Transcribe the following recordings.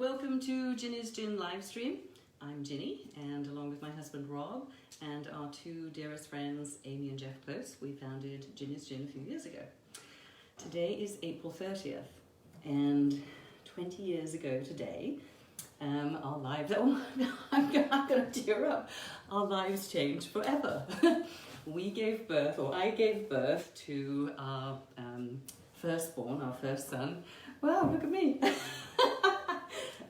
welcome to Ginny's Gin Livestream. I'm Ginny, and along with my husband Rob and our two dearest friends, Amy and Jeff Close, we founded Ginny's Gin a few years ago. Today is April 30th, and 20 years ago today, our lives, I'm going to tear up, our lives changed forever. We gave birth, or I gave birth to our firstborn, our first son. Wow, look at me.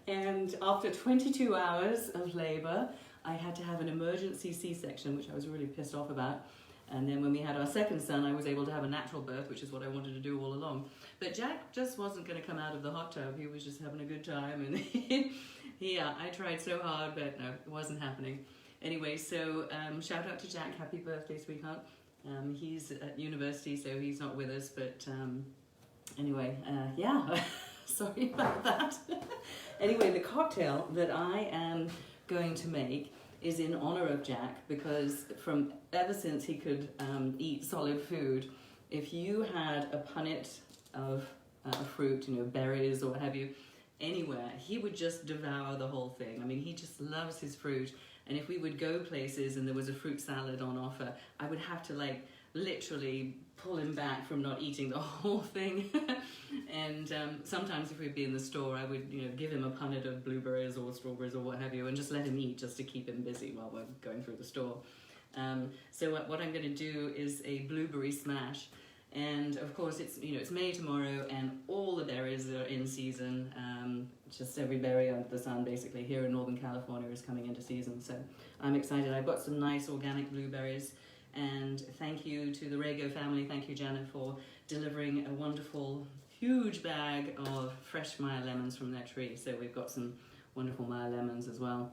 And after 22 hours of labour, I had to have an emergency C-section, which I was really pissed off about. And then when we had our second son, I was able to have a natural birth, which is what I wanted to do all along. But Jack just wasn't going to come out of the hot tub. He was just having a good time. And I tried so hard, but no, it wasn't happening. Anyway, so shout out to Jack. Happy birthday, sweetheart. He's at university, so he's not with us. But anyway, yeah, sorry about that. Anyway, the cocktail that I am going to make is in honor of Jack, because ever since he could eat solid food, if you had a punnet of fruit, berries or what have you, anywhere, he would just devour the whole thing. I mean, he just loves his fruit. And if we would go places and there was a fruit salad on offer, I would have to literally pull him back from not eating the whole thing. And sometimes if we'd be in the store, I would give him a punnet of blueberries or strawberries or what have you, and just let him eat just to keep him busy while we're going through the store. So what I'm going to do is a blueberry smash. And of course it's May tomorrow and all the berries are in season. Just every berry under the sun basically here in Northern California is coming into season. So I'm excited. I've got some nice organic blueberries. And thank you to the Rago family. Thank you, Janet, for delivering a wonderful, huge bag of fresh Meyer lemons from their tree. So we've got some wonderful Meyer lemons as well.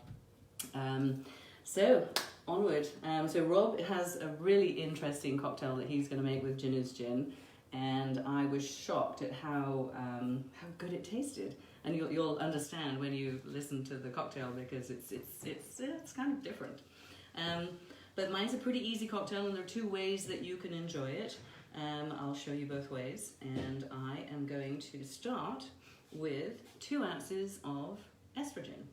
So onward. So Rob has a really interesting cocktail that he's going to make with Ginny's Gin. And I was shocked at how good it tasted. And you'll understand when you listen to the cocktail, because it's kind of different. But mine's a pretty easy cocktail, and there are two ways that you can enjoy it. I'll show you both ways, and I am going to start with 2 ounces of Estregin.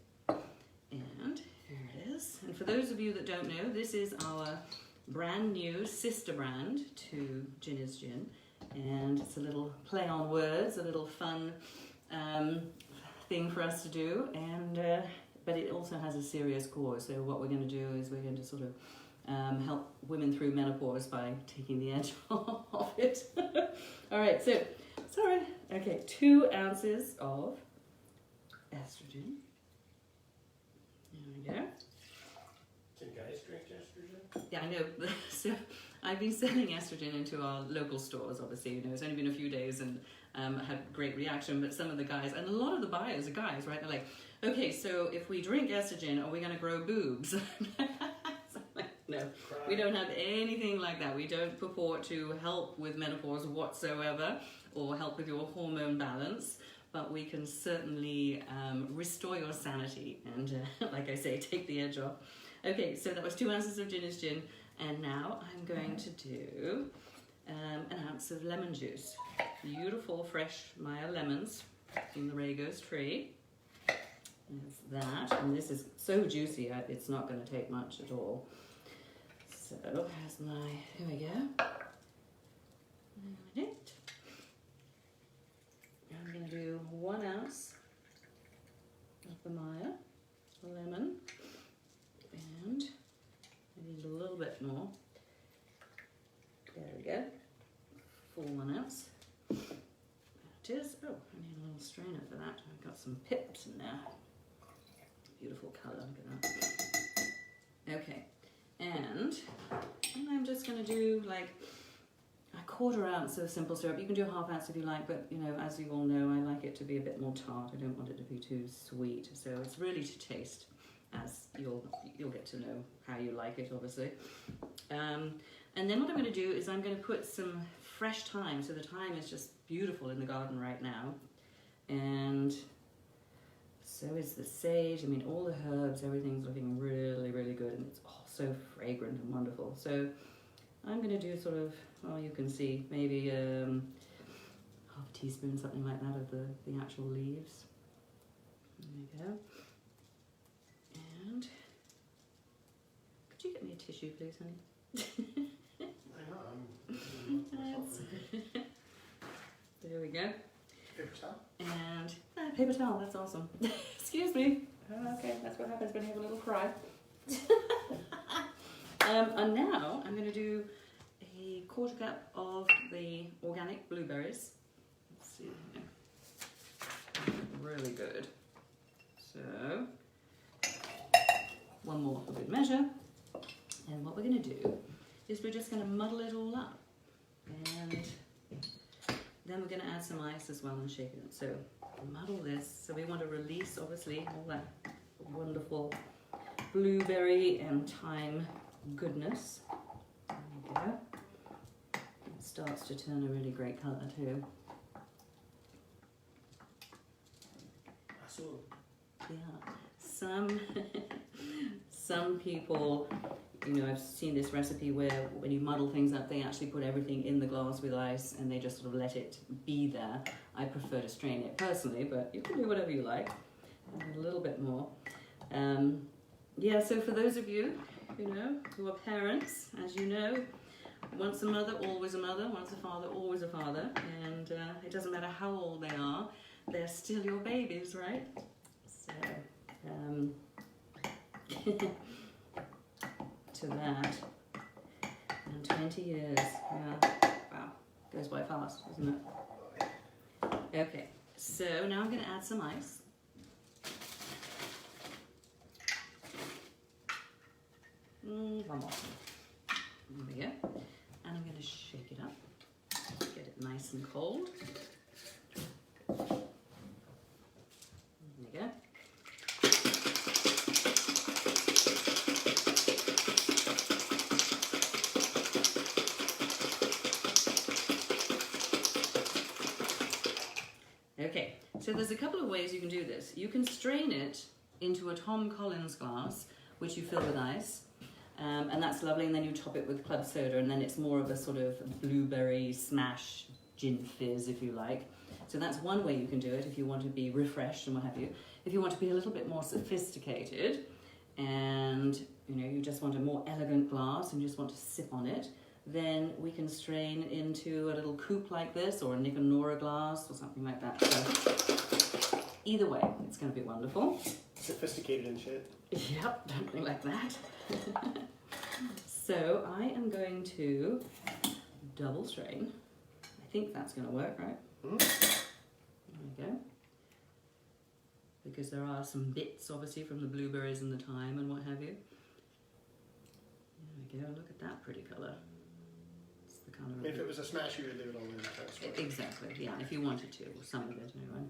And here it is. And for those of you that don't know, this is our brand new sister brand to Ginny's Gin, and it's a little play on words, a little fun thing for us to do, and but it also has a serious cause. So what we're going to do is we're going to sort of help women through menopause by taking the edge off it. All right, so, sorry. Okay, 2 ounces of Estregin. There we go. Can guys drink Estregin? Yeah, I know. So I've been selling Estregin into our local stores, obviously. It's only been a few days and had great reaction, but some of the guys, and a lot of the buyers are guys, right? They're like, okay, so if we drink Estregin, are we going to grow boobs? No, we don't have anything like that. We don't purport to help with menopause whatsoever or help with your hormone balance, but we can certainly restore your sanity and, like I say, take the edge off. Okay, so that was 2 ounces of Ginny's Gin, and now I'm going to do an ounce of lemon juice. Beautiful fresh Meyer lemons from the Rago's tree. There's that, and this is so juicy, it's not going to take much at all. So, here's my, here we go. I'm going to do 1 ounce of the Meyer lemon, and I need a little bit more. There we go. Full 1 ounce. There it is. Oh, I need a little strainer for that. I've got some pips in there. Beautiful colour, look at that. Okay. And I'm just going to do like a 1/4 ounce of simple syrup. You can do a 1/2 ounce if you like, but as you all know, I like it to be a bit more tart. I don't want it to be too sweet. So it's really to taste, as you'll get to know how you like it, obviously. And then what I'm going to do is I'm going to put some fresh thyme. So the thyme is just beautiful in the garden right now, and so is the sage. I mean, all the herbs, everything's looking really, really good, and it's all so fragrant and wonderful. So I'm going to do sort of, well, you can see, maybe 1/2 teaspoon, something like that, of the actual leaves. There we go. And could you get me a tissue, please, honey? I know, There we go. Paper towel? And paper towel, that's awesome. Excuse me. Okay, that's what happens when you have a little cry. And now I'm going to do a quarter cup of the organic blueberries. Let's see. Really good. So, one more for good measure. And what we're going to do is we're just going to muddle it all up. And then we're going to add some ice as well and shake it. So muddle this. So we want to release, obviously, all that wonderful blueberry and thyme goodness. There we go. It starts to turn a really great colour too. Yeah. Some people, you know, I've seen this recipe where when you muddle things up, they actually put everything in the glass with ice and they just sort of let it be there. I prefer to strain it personally, but you can do whatever you like. Add a little bit more. Yeah, so for those of you, you know, who are parents, as you know, once a mother, always a mother, once a father, always a father, and it doesn't matter how old they are, they're still your babies, right? So, to that, and 20 years, yeah, wow, goes by fast, doesn't it? Okay, so now I'm going to add some ice. One more. There we go. And I'm going to shake it up, get it nice and cold. There we go. Okay, so there's a couple of ways you can do this. You can strain it into a Tom Collins glass, which you fill with ice. And that's lovely, and then you top it with club soda, and then it's more of a sort of blueberry smash gin fizz, if you like. So that's one way you can do it if you want to be refreshed and what have you. If you want to be a little bit more sophisticated, and you know you just want a more elegant glass and just want to sip on it, then we can strain into a little coupe like this, or a Nick and Nora glass, or something like that. So either way, it's going to be wonderful. Sophisticated and shit. Yep, something like that. So I am going to double strain. I think that's going to work, right? Mm-hmm. There we go. Because there are some bits, obviously, from the blueberries and the thyme and what have you. There we go. Look at that pretty colour. It's the colour of If it was a smash, you would leave it all in. That's what exactly. Yeah, if you wanted to, or some of it anyway.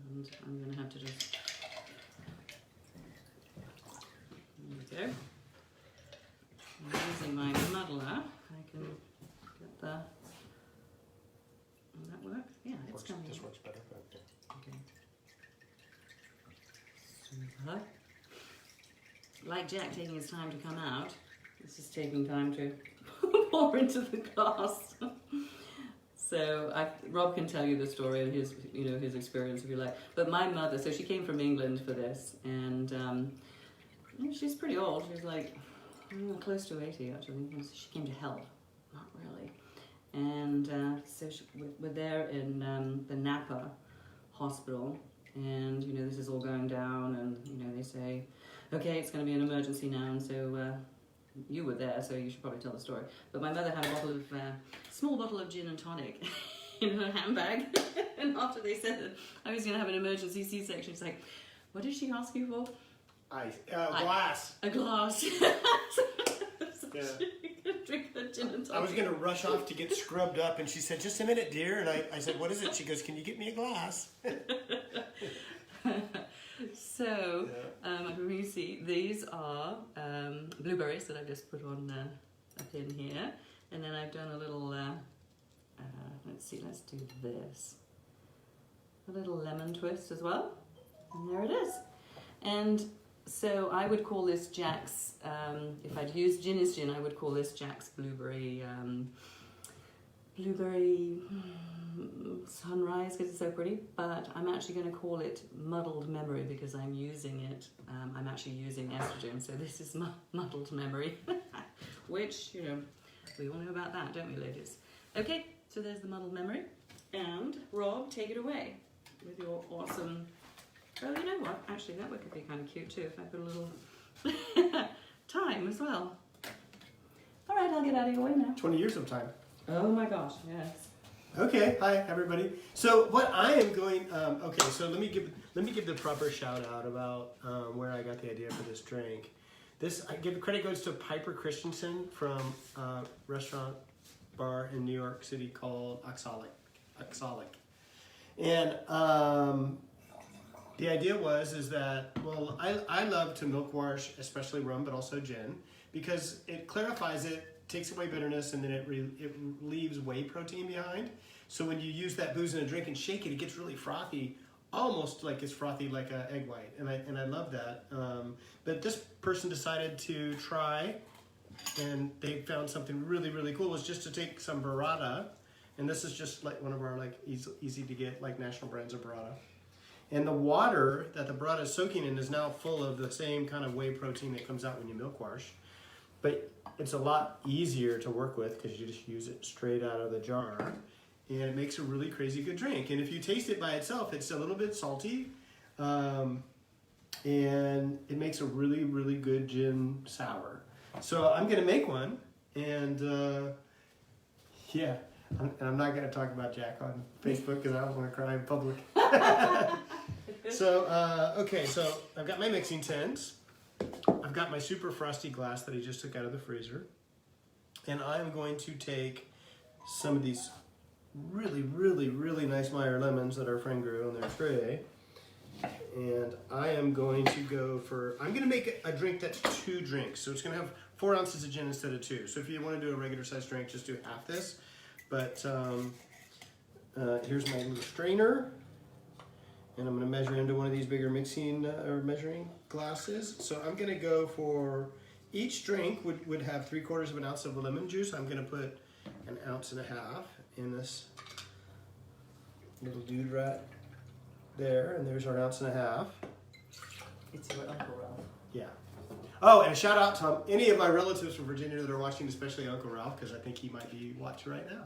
And I'm going to have to just. There we go. And using my muddler, I can get the. Will that work? Yeah, it's coming. This works better. Okay. Okay. Super. Like Jack taking his time to come out, this is taking time to pour into the glass. So Rob can tell you the story of his, you know, his experience if you like. But my mother, so she came from England for this, and you know, she's pretty old. She's like close to 80 actually. She came to help, not really. And so we're there in the Napa hospital, and you know this is all going down, and you know they say, okay, it's going to be an emergency now, and so. You were there, so you should probably tell the story. But my mother had a bottle of, small bottle of gin and tonic in her handbag. And after they said that I was going to have an emergency C-section, she's like, what did she ask you for? Ice. Glass. A glass. So Yeah. she could drink the gin and tonic. I was going to rush off to get scrubbed up, and she said, just a minute, dear. And I said, what is it? She goes, can you get me a glass? So, let me see, these are blueberries that I just put on a pin here, and then I've done a little, let's see, let's do this, a little lemon twist as well, and there it is. And so I would call this Jack's, if I'd used Ginny's gin, I would call this Jack's blueberry sunrise because it's so pretty, but I'm actually going to call it Muddled Memory because I'm using it. I'm actually using Estregin, so this is Muddled Memory, which, you know, we all know about that, don't we, ladies? Okay, so there's the Muddled Memory, and Rob, take it away with your awesome. Oh, you know what? Actually, that one could be kind of cute too if I put a little time as well. All right, I'll get out of your way now. 20 years of time. Oh my gosh, yes. Okay, hi everybody. So what I am going, okay, so let me give the proper shout out about where I got the idea for this drink. I give the credit goes to Piper Christensen from a restaurant bar in New York City called Oxalic. And the idea is that, well, I love to milk wash, especially rum, but also gin, because it clarifies it, takes away bitterness, and then it leaves whey protein behind. So when you use that booze in a drink and shake it, it gets really frothy, almost like it's frothy like an egg white, and I love that. But this person decided to try, and they found something really, really cool, was just to take some Burrata, and this is just like one of our like easy to get like national brands of Burrata. And the water that the Burrata is soaking in is now full of the same kind of whey protein that comes out when you milk wash. But it's a lot easier to work with because you just use it straight out of the jar. And it makes a really crazy good drink. And if you taste it by itself, it's a little bit salty. And it makes a really, really good gin sour. So I'm going to make one. And yeah, I'm not going to talk about Jack on Facebook because I don't want to cry in public. So, okay, so I've got my mixing tins. I've got my super frosty glass that I just took out of the freezer. And I'm going to take some of these really, really, really nice Meyer lemons that our friend grew on their tray. And I am going to go for, I'm going to make a drink that's 2 drinks. So it's going to have 4 ounces of gin instead of 2. So if you want to do a regular size drink, just do half this. But here's my little strainer. And I'm going to measure into one of these bigger mixing or measuring glasses. So I'm going to go for, each drink would have 3/4 of an ounce of lemon juice. I'm going to put 1.5 ounces in this little dude right there. And there's our 1.5 ounces. It's your Uncle Ralph. Yeah. Oh, and a shout out to any of my relatives from Virginia that are watching, especially Uncle Ralph, because I think he might be watching right now.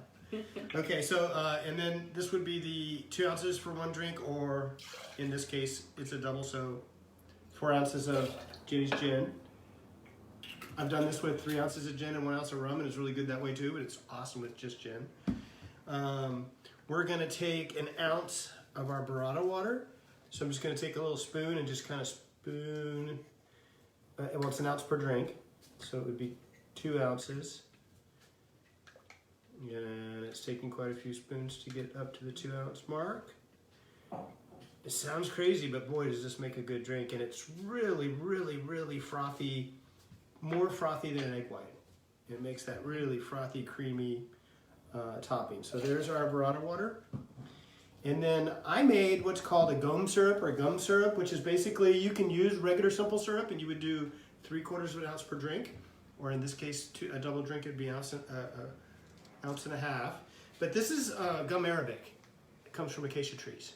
Okay, so, and then this would be the 2 ounces for one drink, or in this case, it's a double, so 4 ounces of Ginny's gin. I've done this with 3 ounces of gin and 1 ounce of rum, and it's really good that way too, but it's awesome with just gin. We're gonna take 1 ounce of our Burrata water. So I'm just gonna take a little spoon and just kind of spoon, well, it's 1 ounce per drink, so it would be 2 ounces. And it's taking quite a few spoons to get up to the 2 ounce mark. It sounds crazy, but boy, does this make a good drink. And it's really, really, really frothy, more frothy than an egg white. It makes that really frothy, creamy topping. So there's our Burrata water. And then I made what's called a gum syrup, which is basically, you can use regular simple syrup and you would do 3/4 of an ounce per drink. Or in this case, a double drink would be 1.5 ounces. But this is gum arabic. It comes from acacia trees.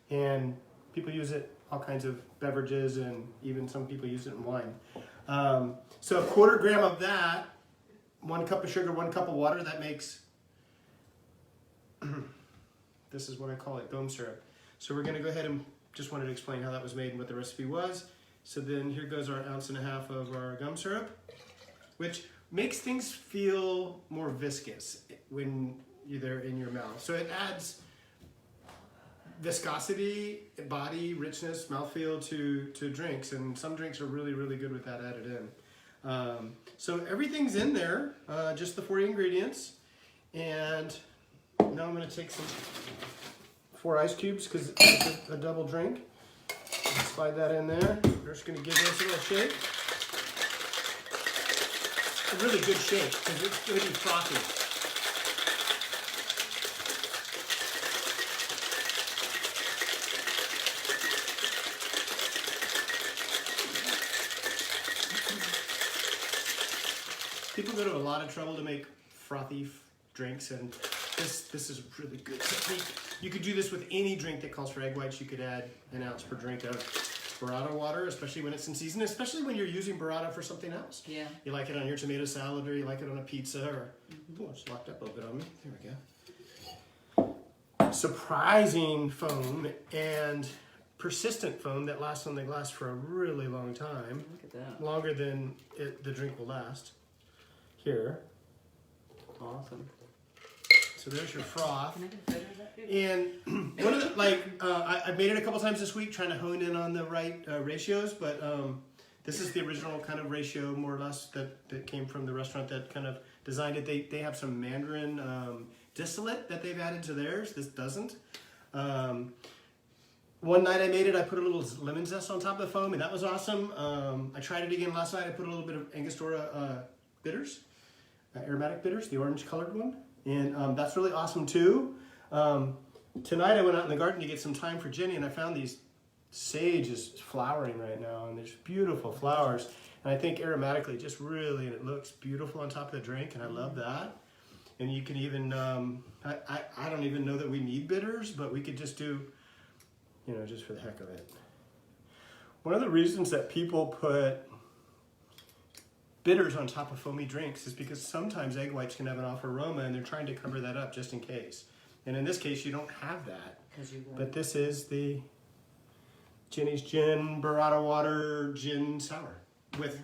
And people use it all kinds of beverages, and even some people use it in wine. So 1/4 gram of that, 1 cup of sugar, 1 cup of water, that makes, this is what I call it, gum syrup. So we're gonna go ahead and just wanted to explain how that was made and what the recipe was. So then here goes our 1.5 ounces of our gum syrup, which makes things feel more viscous when they're in your mouth. So it adds viscosity, body, richness, mouthfeel to drinks, and some drinks are really, really good with that added in. So everything's in there, just the 40 ingredients. And now I'm gonna take some 4 ice cubes because it's a double drink. Slide that in there. We're just gonna give this a little shake. A really good shake because it's going to be frothy. People go to a lot of trouble to make frothy drinks, and This is a really good technique. You could do this with any drink that calls for egg whites. You could add an ounce per drink of burrata water, especially when it's in season, especially when you're using burrata for something else. Yeah. You like it on your tomato salad, or you like it on a pizza, or oh, it's locked up a little bit on me. There we go. Surprising foam and persistent foam that lasts on the glass for a really long time. Look at that. Longer than the drink will last. Here. Awesome. So there's your froth. Can I get a photo of that? And one of the, I've made it a couple times this week trying to hone in on the right ratios, but this is the original kind of ratio, more or less, that came from the restaurant that kind of designed it. They have some Mandarin distillate that they've added to theirs. This doesn't. One night I made it, I put a little lemon zest on top of the foam, and that was awesome. I tried it again last night. I put a little bit of Angostura bitters, aromatic bitters, the orange colored one. And that's really awesome too. Tonight I went out in the garden to get some thyme for Ginny, and I found these sage is flowering right now, and there's beautiful flowers. And I think aromatically just really, and it looks beautiful on top of the drink, and I love that. And you can even, I don't even know that we need bitters, but we could just do, just for the heck of it. One of the reasons that people put bitters on top of foamy drinks is because sometimes egg whites can have an off aroma, and they're trying to cover that up just in case. And in this case, you don't have that. But this is the Ginny's Gin Burrata Water Gin Sour with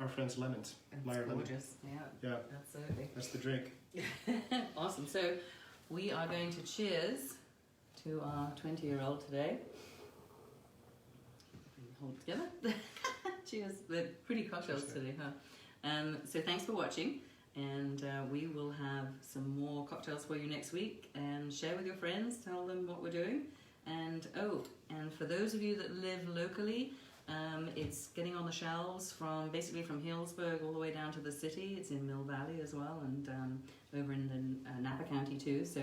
our friend's lemons. It's gorgeous. Yeah. Absolutely. That's the drink. Awesome. So we are going to cheers to our 20-year-old today. Hold it together. Cheers. They're pretty cocktails today, huh? So thanks for watching, and we will have some more cocktails for you next week, and share with your friends, tell them what we're doing. And for those of you that live locally, it's getting on the shelves from Healdsburg all the way down to the city. It's in Mill Valley as well, and over in the Napa County too. So,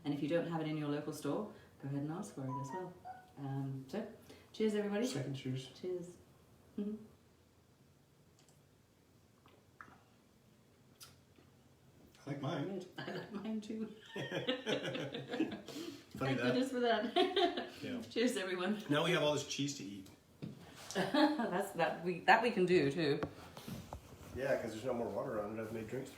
and if you don't have it in your local store, go ahead and ask for it as well. So cheers, everybody. Second cheers. Cheers. Mm-hmm. I like mine. Good. I like mine too. Funny Thank goodness for that. Yeah. Cheers, everyone. Now we have all this cheese to eat. That we can do too. Yeah, because there's no more water on it. I've made drinks for